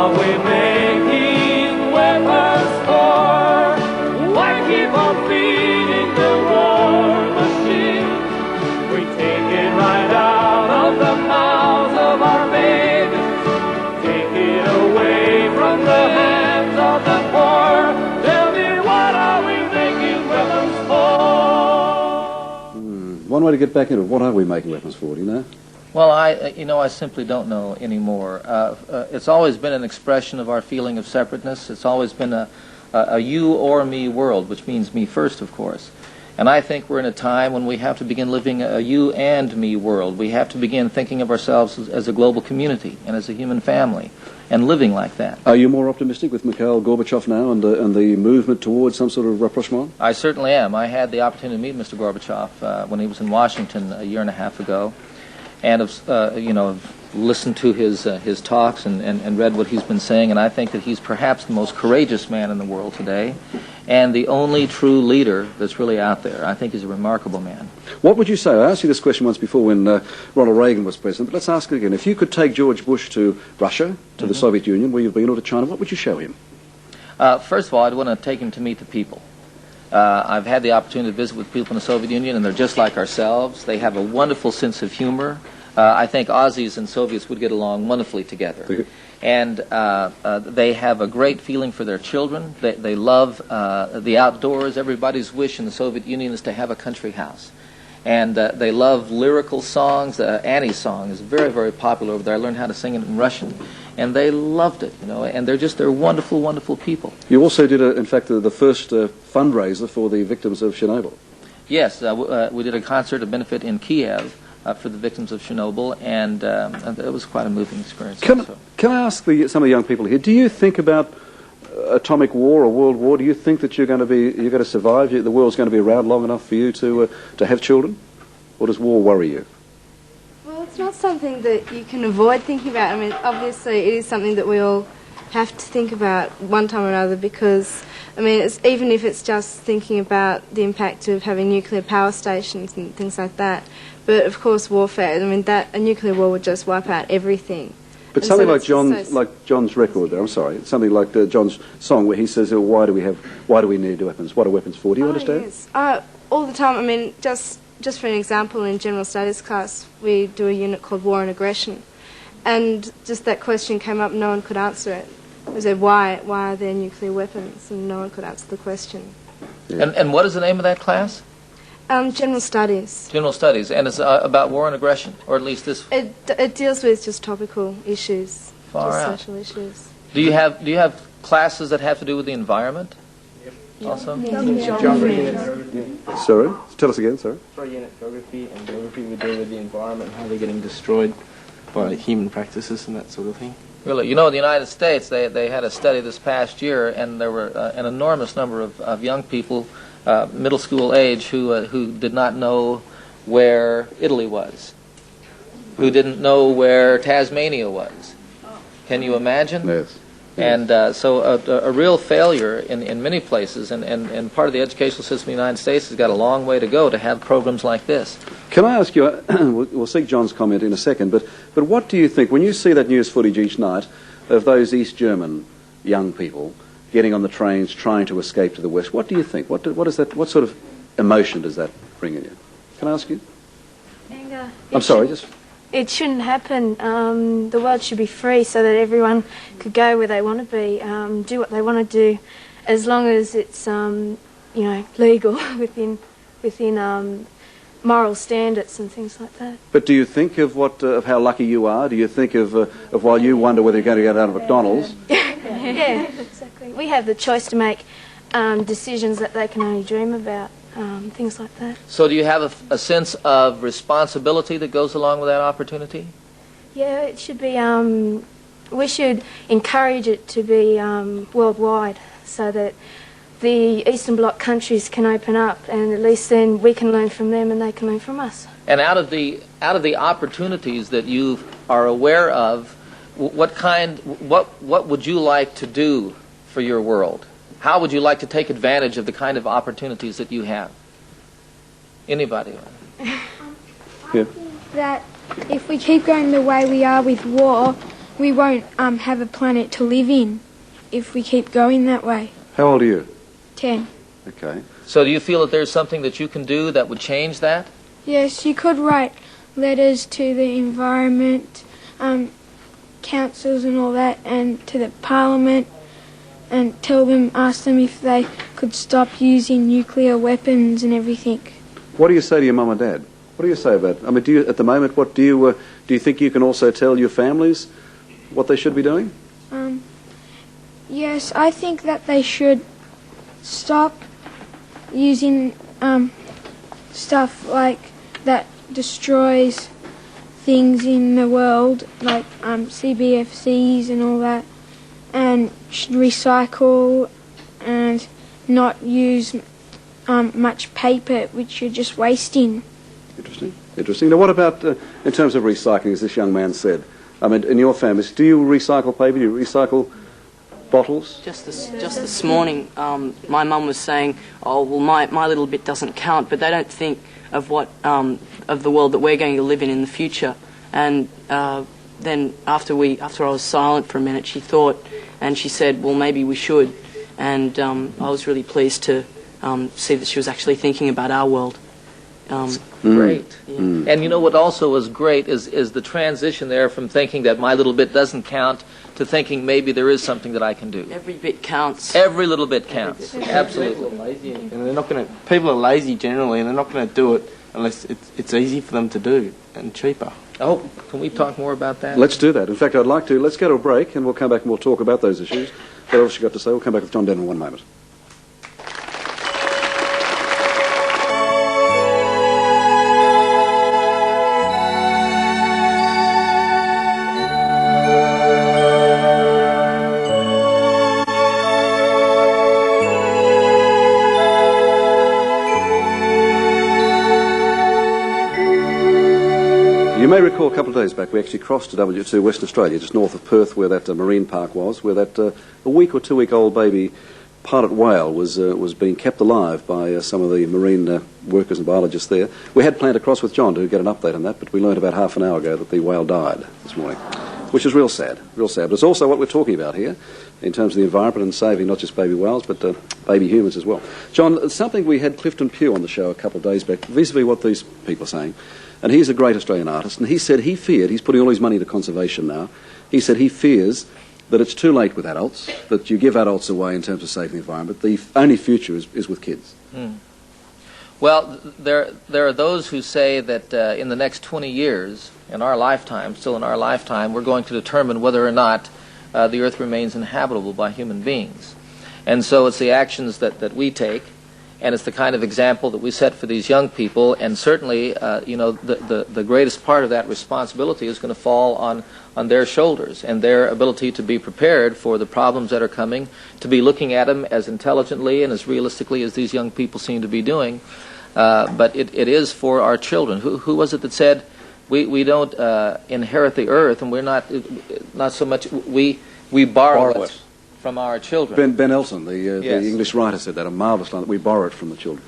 are we making weapons for? Why keep on feeding the war machine? We take it right out of the mouths of our babies, take it away from the hands of the poor. Tell me, what are we making weapons for? One way to get back into it, what are we making weapons for, do you know? Well, I simply don't know anymore. It's always been an expression of our feeling of separateness. It's always been a you or me world, which means me first, of course. And I think we're in a time when we have to begin living a you and me world. We have to begin thinking of ourselves as a global community and as a human family and living like that. Are you more optimistic with Mikhail Gorbachev now and the movement towards some sort of rapprochement? I certainly am. I had the opportunity to meet Mr. Gorbachev when he was in Washington a year and a half ago, and have listened to his talks and read what he's been saying, and I think that he's perhaps the most courageous man in the world today, and the only true leader that's really out there. I think he's a remarkable man. What would you say? I asked you this question once before when Ronald Reagan was president, but let's ask it again. If you could take George Bush to Russia, to the Soviet Union, where you've been, or to China, what would you show him? First of all, I'd want to take him to meet the people. I've had the opportunity to visit with people in the Soviet Union, and they're just like ourselves. They have a wonderful sense of humor. I think Aussies and Soviets would get along wonderfully together. And they have a great feeling for their children. They love the outdoors. Everybody's wish in the Soviet Union is to have a country house. And they love lyrical songs. Annie's song is very, very popular over there. I learned how to sing it in Russian. And they loved it, and they're wonderful, wonderful people. You also did, in fact, the first fundraiser for the victims of Chernobyl. Yes, we did a concert, a benefit in Kiev, for the victims of Chernobyl, and it was quite a moving experience. Can I ask some of the young people here, do you think about atomic war or world war? Do you think that you're going to survive? The world's going to be around long enough for you to have children? Or does war worry you? Well, it's not something that you can avoid thinking about. I mean, obviously it is something that we all have to think about one time or another, because I mean, even if it's just thinking about the impact of having nuclear power stations and things like that. But of course, warfare. I mean, a nuclear war would just wipe out everything. But and something so like John's record there. I'm sorry, something like John's song where he says, "Why do we need weapons? What are weapons for?" Do you understand? Yes. All the time. I mean, just for an example, in general studies class, we do a unit called War and Aggression, and just that question came up. No one could answer it. We said, why are there nuclear weapons? And no one could answer the question. Yeah. And what is the name of that class? General Studies. General Studies, and it's about war and aggression, or at least this. It deals with just topical issues, social issues. Do you have classes that have to do with the environment? Yep. Also. Geography. Sorry, tell us again. Sorry. For unit geography and geography, we deal with the environment, how they're getting destroyed by human practices and that sort of thing. Really, in the United States, they had a study this past year, and there were an enormous number of young people, middle school age, who did not know where Italy was, who didn't know where Tasmania was. Can you imagine? Yes. And so a real failure in many places, and part of the educational system in the United States has got a long way to go to have programs like this. Can I ask you, we'll seek John's comment in a second, but what do you think, when you see that news footage each night of those East German young people getting on the trains trying to escape to the West, what do you think? What sort of emotion does that bring in you? Can I ask you? Anger. I'm sorry, just... It shouldn't happen. The world should be free so that everyone could go where they want to be, do what they want to do, as long as it's legal within moral standards and things like that. But do you think of of how lucky you are? Do you think of while you wonder whether you're going to get out of McDonald's? Yeah, exactly. We have the choice to make decisions that they can only dream about. Things like that. So do you have a sense of responsibility that goes along with that opportunity? Yeah, it should be, we should encourage it to be worldwide so that the Eastern Bloc countries can open up, and at least then we can learn from them and they can learn from us. And out of the opportunities that you are aware of, what would you like to do for your world? How would you like to take advantage of the kind of opportunities that you have? Anybody? I think that if we keep going the way we are with war, we won't have a planet to live in if we keep going that way. How old are you? 10. Okay. So do you feel that there's something that you can do that would change that? Yes, you could write letters to the environment councils and all that, and to the parliament, and ask them if they could stop using nuclear weapons and everything. What do you say to your mum and dad? What do you say about it? I mean, do you, at the moment, what do you think you can also tell your families what they should be doing? Yes, I think that they should stop using stuff like that destroys things in the world, like CBFCs and all that, and should recycle and not use much paper, which you're just wasting. Interesting. Interesting. Now, what about in terms of recycling, as this young man said? I mean, in your families, do you recycle paper? Do you recycle bottles? Just this morning, my mum was saying, "Oh, well, my little bit doesn't count," but they don't think of what of the world that we're going to live in the future. And then after I was silent for a minute, she thought, and she said, "Well, maybe we should." And I was really pleased to see that she was actually thinking about our world. Great. Yeah. And you know what also was great is the transition there from thinking that my little bit doesn't count to thinking maybe there is something that I can do. Every bit counts. Every little bit counts. Absolutely. People are lazy, and they're not going to. People are lazy generally, and they're not going to do it unless it's easy for them to do and cheaper. Oh, can we talk more about that? Let's do that. In fact, I'd like to. Let's go to a break, and we'll come back and we'll talk about those issues. What else you got to say? We'll come back with John Denver in 1 moment. You may recall a couple of days back we actually crossed to Western Australia, just north of Perth, where that marine park was, where that a week or 2 week old baby pilot whale was being kept alive by some of the marine workers and biologists there. We had planned to cross with John to get an update on that, but we learned about half an hour ago that the whale died this morning, which is real sad, real sad. But it's also what we're talking about here in terms of the environment and saving not just baby whales, but baby humans as well. John, something we had Clifton Pugh on the show a couple of days back, vis-a-vis what these people are saying. And he's a great Australian artist, and he said he feared, he's putting all his money into conservation now, he said he fears that it's too late with adults, that you give adults away in terms of saving the environment. The only future is with kids. Well, there are those who say that in the next 20 years, in our lifetime, still in our lifetime, we're going to determine whether or not the Earth remains inhabitable by human beings. And so it's the actions that we take, and it's the kind of example that we set for these young people, and certainly, the greatest part of that responsibility is going to fall on their shoulders, and their ability to be prepared for the problems that are coming, to be looking at them as intelligently and as realistically as these young people seem to be doing. But it is for our children. Who was it that said, we don't inherit the earth, and we're not so much, we borrow it from our children. Ben Elton, the Yes. English writer, said that, a marvellous line, that we borrow it from the children.